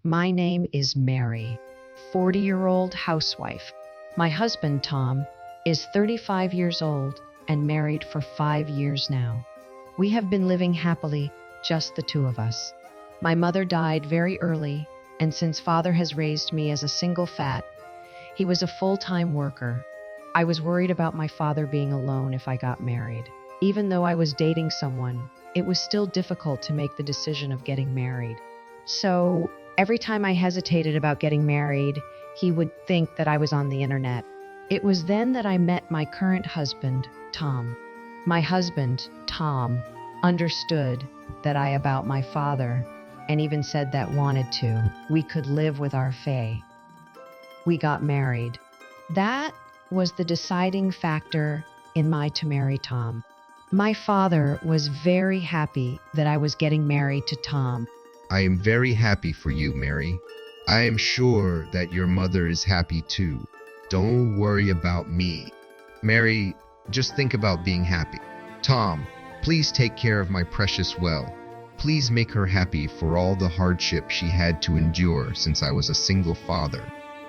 My name is Mary, 40-year-old housewife. My husband, Tom, is 35 years old and married for 5 years now. We have been living happily, just the two of us. My mother died very early, and since father has raised me as a single fat, he was a full-time worker. I was worried about my father being alone if I got married. Even though I was dating someone, it was still difficult to make the decision of getting married. So every time I hesitated about getting married, he would think that I was on the internet. It was then that I met my current husband, Tom. My husband, Tom, understood that I about my father and even said that wanted to, we could live with our fae. We got married. That was the deciding factor in my to marry Tom. My father was very happy that I was getting married to Tom. I am very happy for you, Mary. I am sure that your mother is happy too. Don't worry about me. Mary, just think about being happy. Tom, please take care of my precious well. Please make her happy for all the hardship she had to endure since I was a single father.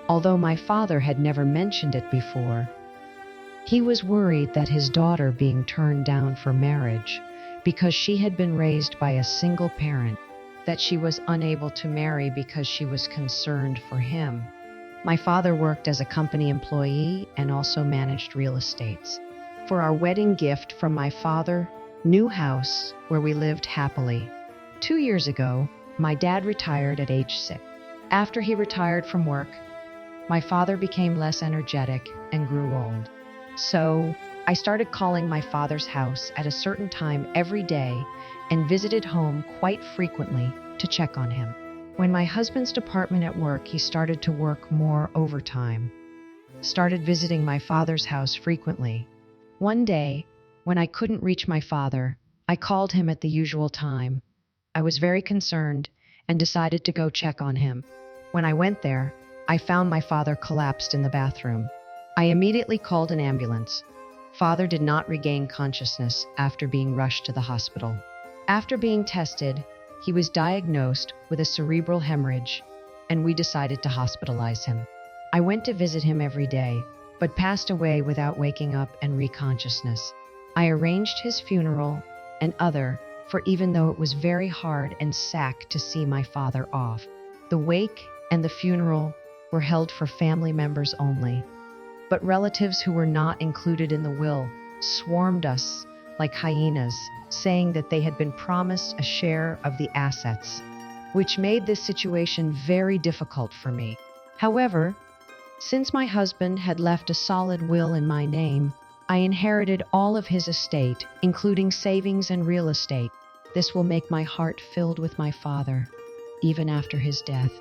Although my father had never mentioned it before, he was worried that his daughter being turned down for marriage because she had been raised by a single parent, that she was unable to marry because she was concerned for him. My father worked as a company employee and also managed real estates. For our wedding gift from my father, new house where we lived happily. 2 years ago, my dad retired at age 6. After he retired from work, my father became less energetic and grew old. So I started calling my father's house at a certain time every day and visited home quite frequently to check on him. When my husband's department at work, he started to work more overtime. Started visiting my father's house frequently. One day, when I couldn't reach my father, I called him at the usual time. I was very concerned and decided to go check on him. When I went there, I found my father collapsed in the bathroom. I immediately called an ambulance. Father did not regain consciousness after being rushed to the hospital. After being tested, he was diagnosed with a cerebral hemorrhage, and we decided to hospitalize him. I went to visit him every day, but passed away without waking up and reconsciousness. I arranged his funeral and other, for even though it was very hard and sad to see my father off. The wake and the funeral were held for family members only, but relatives who were not included in the will swarmed us like hyenas, saying that they had been promised a share of the assets, which made this situation very difficult for me. However, since my husband had left a solid will in my name, I inherited all of his estate, including savings and real estate. This will make my heart filled with my father, even after his death.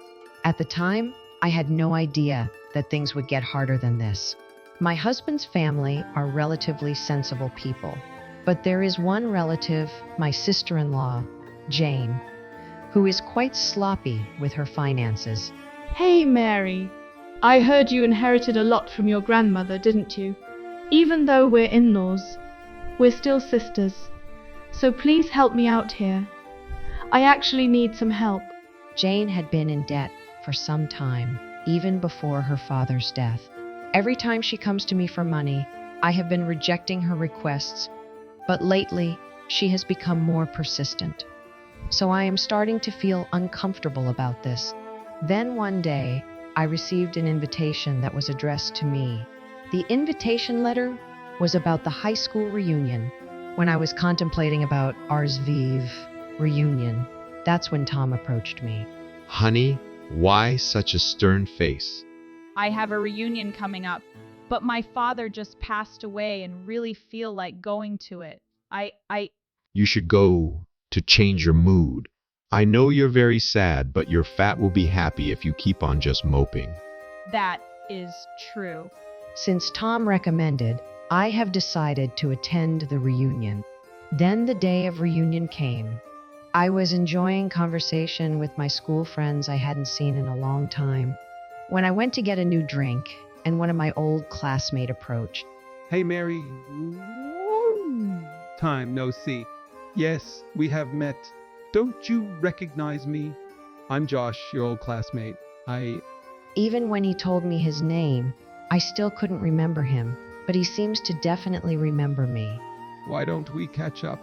At the time, I had no idea that things would get harder than this. My husband's family are relatively sensible people, but there is one relative, my sister-in-law, Jane, who is quite sloppy with her finances. Hey, Mary. I heard you inherited a lot from your grandmother, didn't you? Even though we're in-laws, we're still sisters. So please help me out here. I actually need some help. Jane had been in debt for some time, even before her father's death. Every time she comes to me for money, I have been rejecting her requests, but lately she has become more persistent. So I am starting to feel uncomfortable about this. Then one day, I received an invitation that was addressed to me. The invitation letter was about the high school reunion. When I was contemplating about ours Vive reunion, that's when Tom approached me. Honey, why such a stern face? I have a reunion coming up, but my father just passed away and really feel like going to it. You should go to change your mood. I know you're very sad, but your fat will be happy if you keep on just moping. That is true. Since Tom recommended, I have decided to attend the reunion. Then the day of reunion came. I was enjoying conversation with my school friends I hadn't seen in a long time, when I went to get a new drink, and one of my old classmates approached. Hey, Mary. Time no see. Yes, we have met. Don't you recognize me? I'm Josh, your old classmate. Even when he told me his name, I still couldn't remember him, but he seems to definitely remember me. Why don't we catch up?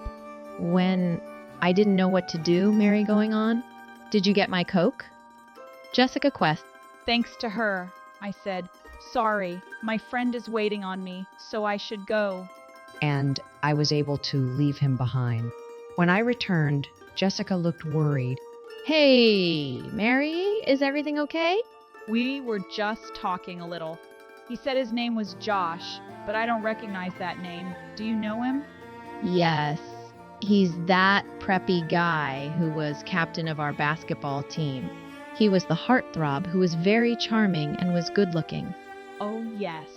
When I didn't know what to do, Mary going on. Did you get my Coke? Jessica Quest. Thanks to her, I said. Sorry, my friend is waiting on me, so I should go. And I was able to leave him behind. When I returned, Jessica looked worried. Hey, Mary, is everything okay? We were just talking a little. He said his name was Josh, but I don't recognize that name. Do you know him? Yes, he's that preppy guy who was captain of our basketball team. He was the heartthrob who was very charming and was good looking. Oh, yes.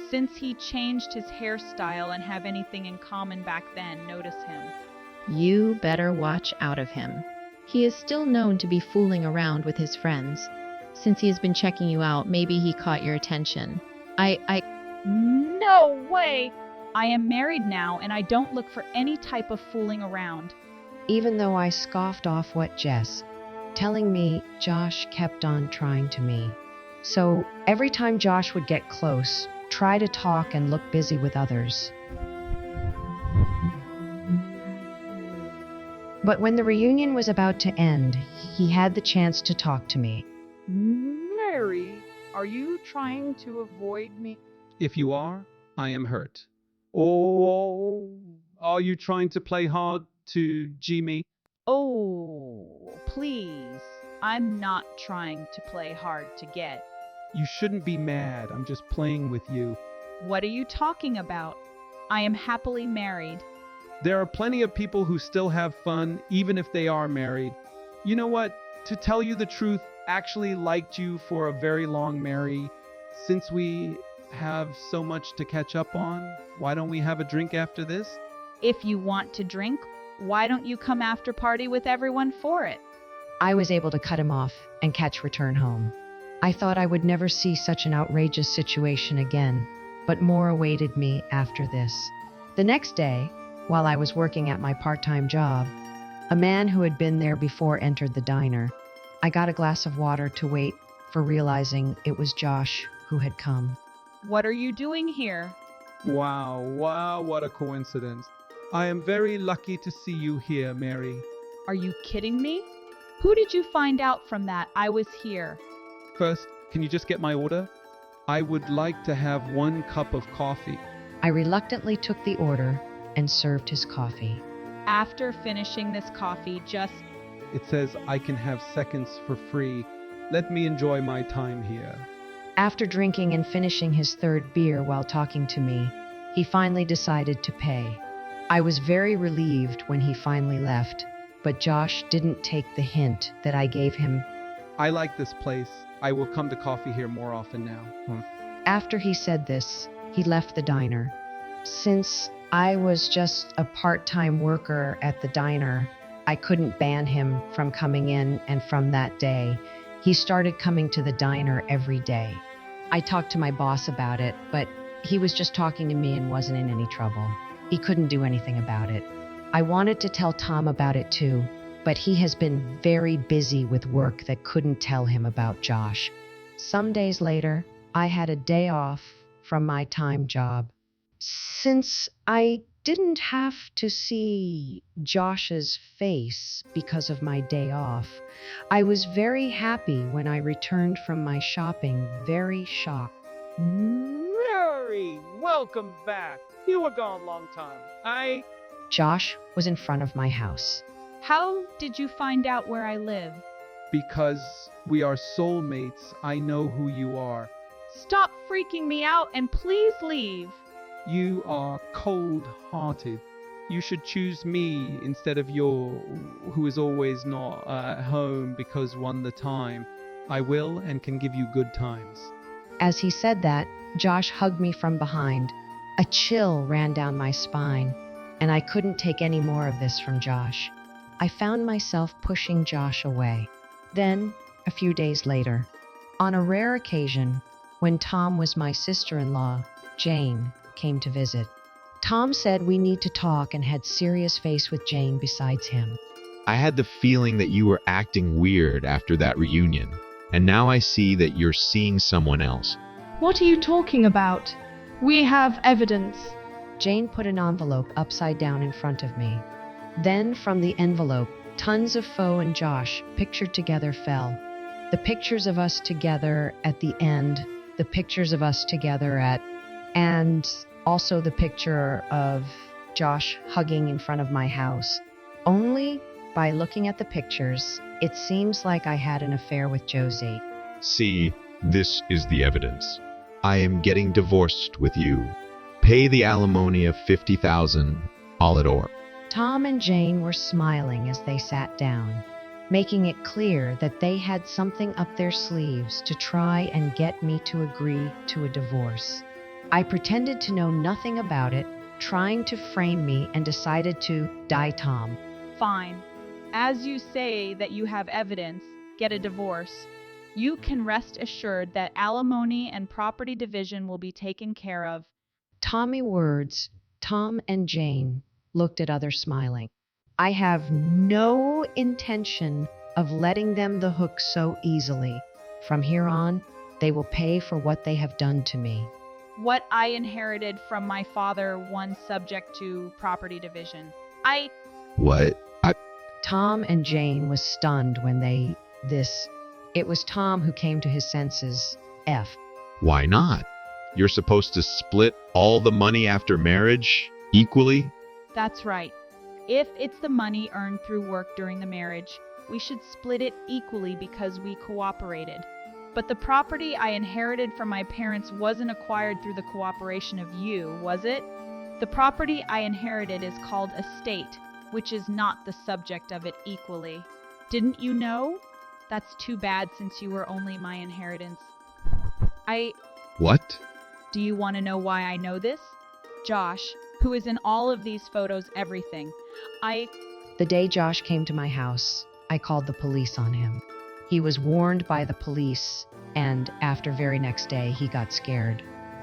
Since he changed his hairstyle and have anything in common back then, notice him. You better watch out of him. He is still known to be fooling around with his friends. Since he has been checking you out, maybe he caught your attention. No way! I am married now, and I don't look for any type of fooling around. Even though I scoffed off what Jess, telling me Josh kept on trying to me. So every time Josh would get close, try to talk and look busy with others. But when the reunion was about to end, he had the chance to talk to me. Mary, are you trying to avoid me? If you are, I am hurt. Or are you trying to play hard to G me? Oh, please. I'm not trying to play hard to get. You shouldn't be mad. I'm just playing with you. What are you talking about? I am happily married. There are plenty of people who still have fun, even if they are married. You know what? To tell you the truth, actually liked you for a very long, Mary. Since we have so much to catch up on, why don't we have a drink after this? If you want to drink, why don't you come after party with everyone for it? I was able to cut him off and catch return home. I thought I would never see such an outrageous situation again, but more awaited me after this. The next day, while I was working at my part-time job, a man who had been there before entered the diner. I got a glass of water to wait for realizing it was Josh who had come. What are you doing here? Wow, what a coincidence. I am very lucky to see you here, Mary. Are you kidding me? Who did you find out from that I was here? First, can you just get my order? I would like to have 1 cup of coffee. I reluctantly took the order and served his coffee. After finishing this coffee, It says I can have seconds for free. Let me enjoy my time here. After drinking and finishing his 3rd beer while talking to me, he finally decided to pay. I was very relieved when he finally left, but Josh didn't take the hint that I gave him. I like this place. I will come to coffee here more often now. After he said this, he left the diner. Since I was just a part-time worker at the diner, I couldn't ban him from coming in, and from that day, he started coming to the diner every day. I talked to my boss about it, but he was just talking to me and wasn't in any trouble. He couldn't do anything about it. I wanted to tell Tom about it too, but he has been very busy with work that couldn't tell him about Josh. Some days later, I had a day off from my time job. Since I didn't have to see Josh's face because of my day off, I was very happy when I returned from my shopping, very shocked. Mary, welcome back. You were gone a long time. Josh was in front of my house. how did you find out where I live? Because we are soulmates, I know who you are. Stop freaking me out and please leave. You are cold-hearted. You should choose me instead of who is always not at home because won the time. I will and can give you good times. As he said that, Josh hugged me from behind. A chill ran down my spine, and I couldn't take any more of this from Josh. I found myself pushing Josh away. Then, a few days later, on a rare occasion, when Tom was my sister-in-law, Jane came to visit. Tom said we need to talk and had serious face with Jane besides him. I had the feeling that you were acting weird after that reunion, and now I see that you're seeing someone else. What are you talking about? We have evidence. Jane put an envelope upside down in front of me. Then from the envelope, tons of Fo and Josh pictured together fell. The pictures of us together at the end, the pictures of us together at, and also the picture of Josh hugging in front of my house. Only by looking at the pictures, it seems like I had an affair with Josie. See, this is the evidence. I am getting divorced with you. Pay the alimony of $50,000, Alador. Tom and Jane were smiling as they sat down, making it clear that they had something up their sleeves to try and get me to agree to a divorce. I pretended to know nothing about it, trying to frame me, and decided to die Tom. Fine. As you say that you have evidence, get a divorce. You can rest assured that alimony and property division will be taken care of. Tommy words, Tom and Jane looked at other smiling. I have no intention of letting them the hook so easily. From here on, they will pay for what they have done to me. What I inherited from my father, one subject to property division. What? Tom and Jane was stunned when it was Tom who came to his senses. Why not? You're supposed to split all the money after marriage equally? That's right. If it's the money earned through work during the marriage, we should split it equally because we cooperated. But the property I inherited from my parents wasn't acquired through the cooperation of you, was it? The property I inherited is called estate, which is not the subject of it equally. Didn't you know? That's too bad since you were only my inheritance. What? Do you want to know why I know this? Josh, who is in all of these photos, everything. The day Josh came to my house, I called the police on him. He was warned by the police, and after very next day, he got scared,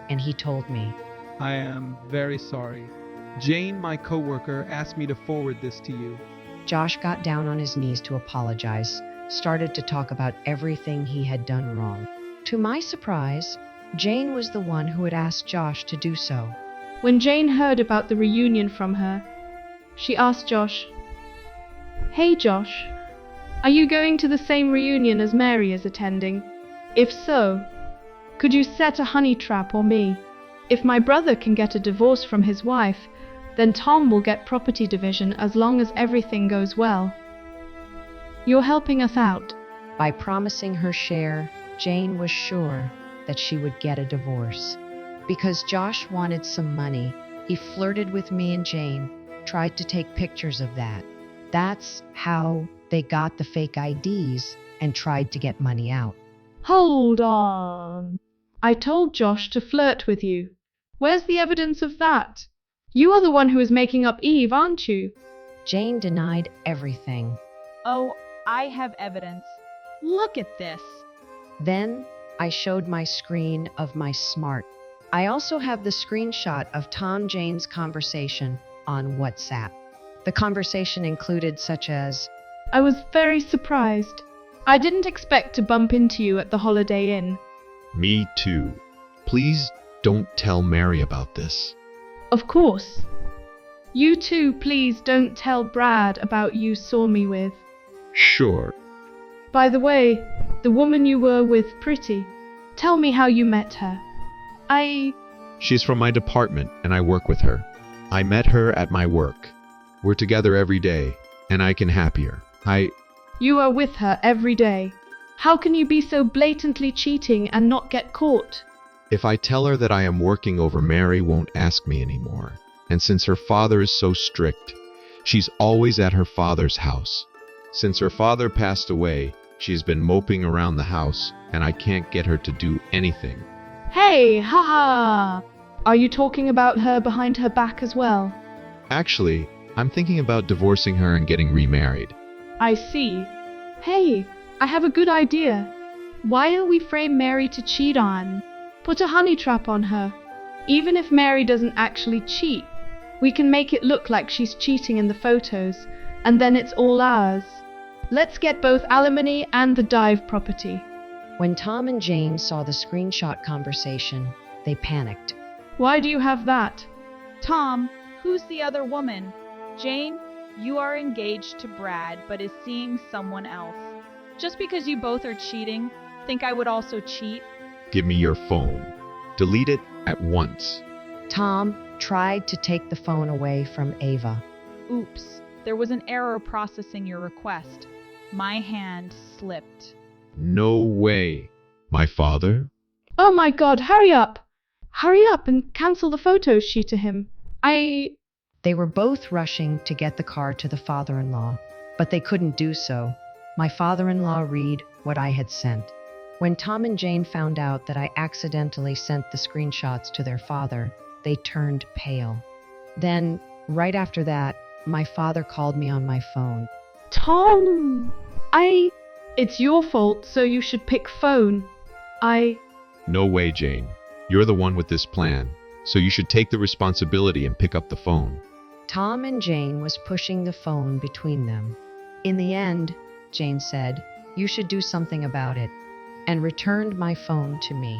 and he told me. I am very sorry. Jane, my coworker, asked me to forward this to you. Josh got down on his knees to apologize, started to talk about everything he had done wrong. To my surprise, Jane was the one who had asked Josh to do so. When Jane heard about the reunion from her, she asked Josh, "Hey Josh, are you going to the same reunion as Mary is attending? If so, could you set a honey trap on me? If my brother can get a divorce from his wife, then Tom will get property division as long as everything goes well. You're helping us out." By promising her share, Jane was sure that she would get a divorce. Because Josh wanted some money, he flirted with me and Jane, tried to take pictures of that. That's how they got the fake IDs and tried to get money out. Hold on. I told Josh to flirt with you. Where's the evidence of that? You are the one who is making up Eve, aren't you? Jane denied everything. Oh, I have evidence. Look at this. Then I showed my screen of my smart. I also have the screenshot of Tom Jane's conversation on WhatsApp. The conversation included such as, I was very surprised. I didn't expect to bump into you at the Holiday Inn. Me too. Please don't tell Mary about this. Of course. You too, please don't tell Brad about you saw me with. Sure. By the way, the woman you were with, Pretty, tell me how you met her. She's from my department and I work with her. I met her at my work. We're together every day and I can happier. You are with her every day. How can you be so blatantly cheating and not get caught? If I tell her that I am working over, Mary won't ask me anymore. And since her father is so strict, she's always at her father's house. Since her father passed away, she's been moping around the house and I can't get her to do anything. Hey, haha! Are you talking about her behind her back as well? Actually, I'm thinking about divorcing her and getting remarried. I see. Hey, I have a good idea. Why don't we frame Mary to cheat on? Put a honey trap on her. Even if Mary doesn't actually cheat, we can make it look like she's cheating in the photos, and then it's all ours. Let's get both alimony and the dive property. When Tom and Jane saw the screenshot conversation, they panicked. Why do you have that? Tom, who's the other woman? Jane, you are engaged to Brad but is seeing someone else. Just because you both are cheating, think I would also cheat? Give me your phone. Delete it at once. Tom tried to take the phone away from Ava. Oops, there was an error processing your request. My hand slipped. No way. My father? Oh my God, hurry up! Hurry up and cancel the photos shoot to him. They were both rushing to get the car to the father-in-law, but they couldn't do so. My father-in-law read what I had sent. When Tom and Jane found out that I accidentally sent the screenshots to their father, they turned pale. Then, right after that, my father called me on my phone. Tom! It's your fault, so you should pick phone. No way, Jane. You're the one with this plan, so you should take the responsibility and pick up the phone. Tom and Jane was pushing the phone between them. In the end, Jane said, "You should do something about it," and returned my phone to me.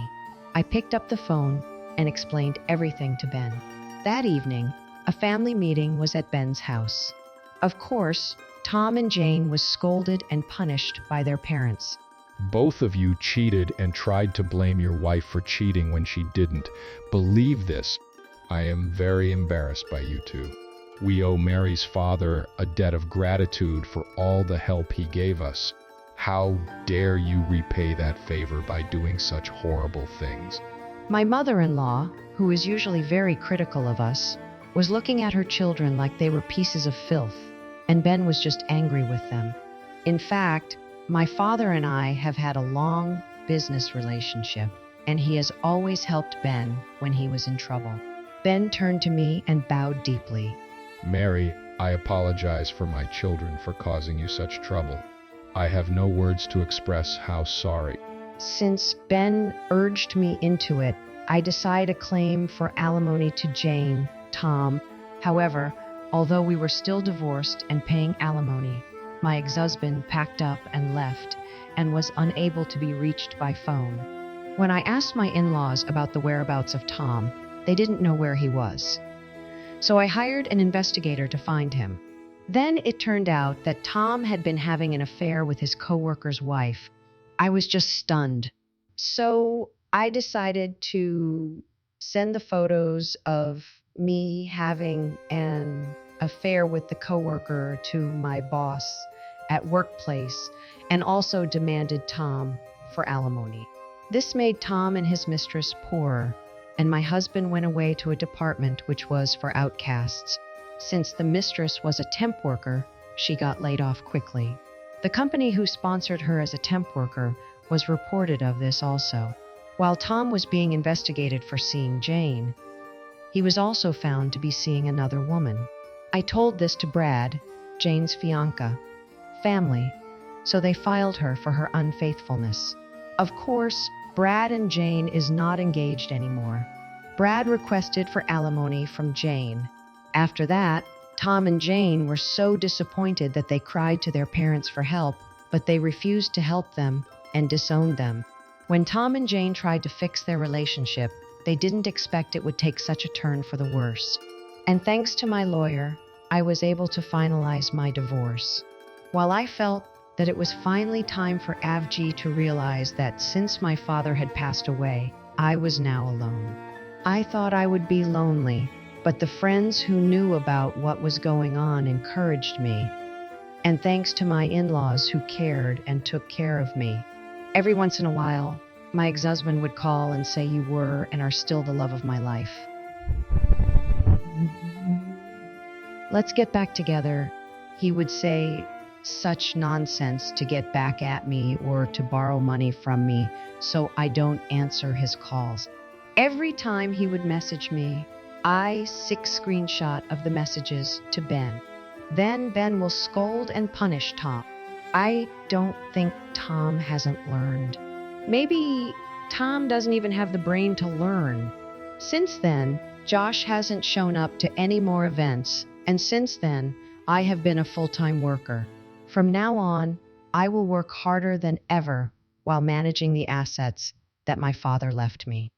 I picked up the phone and explained everything to Ben. That evening, a family meeting was at Ben's house. Of course, Tom and Jane was scolded and punished by their parents. Both of you cheated and tried to blame your wife for cheating when she didn't. Believe this. I am very embarrassed by you two. We owe Mary's father a debt of gratitude for all the help he gave us. How dare you repay that favor by doing such horrible things? My mother-in-law, who is usually very critical of us, was looking at her children like they were pieces of filth, and Ben was just angry with them. In fact, my father and I have had a long business relationship, and he has always helped Ben when he was in trouble. Ben turned to me and bowed deeply. Mary, I apologize for my children for causing you such trouble. I have no words to express how sorry. Since Ben urged me into it, I decided a claim for alimony to Jane, Tom. However, although we were still divorced and paying alimony, my ex-husband packed up and left and was unable to be reached by phone. When I asked my in-laws about the whereabouts of Tom, they didn't know where he was. So I hired an investigator to find him. Then it turned out that Tom had been having an affair with his coworker's wife. I was just stunned. So I decided to send the photos of me having an affair with the coworker to my boss at workplace and also demanded Tom for alimony. This made Tom and his mistress poorer, and my husband went away to a department which was for outcasts. Since the mistress was a temp worker, she got laid off quickly. The company who sponsored her as a temp worker was reported of this also. While Tom was being investigated for seeing Jane, he was also found to be seeing another woman. I told this to Brad, Jane's fiancé, family, so they filed her for her unfaithfulness. Of course, Brad and Jane is not engaged anymore. Brad requested for alimony from Jane. After that, Tom and Jane were so disappointed that they cried to their parents for help, but they refused to help them and disowned them. When Tom and Jane tried to fix their relationship, they didn't expect it would take such a turn for the worse. And thanks to my lawyer, I was able to finalize my divorce. While I felt that it was finally time for Avji to realize that since my father had passed away, I was now alone. I thought I would be lonely, but the friends who knew about what was going on encouraged me. And thanks to my in-laws who cared and took care of me. Every once in a while, my ex-husband would call and say you were and are still the love of my life. Let's get back together. He would say such nonsense to get back at me or to borrow money from me, so I don't answer his calls. Every time he would message me, I screenshot of the messages to Ben. Then Ben will scold and punish Tom. I don't think Tom hasn't learned. Maybe Tom doesn't even have the brain to learn. Since then, Josh hasn't shown up to any more events, and since then, I have been a full-time worker. From now on, I will work harder than ever while managing the assets that my father left me.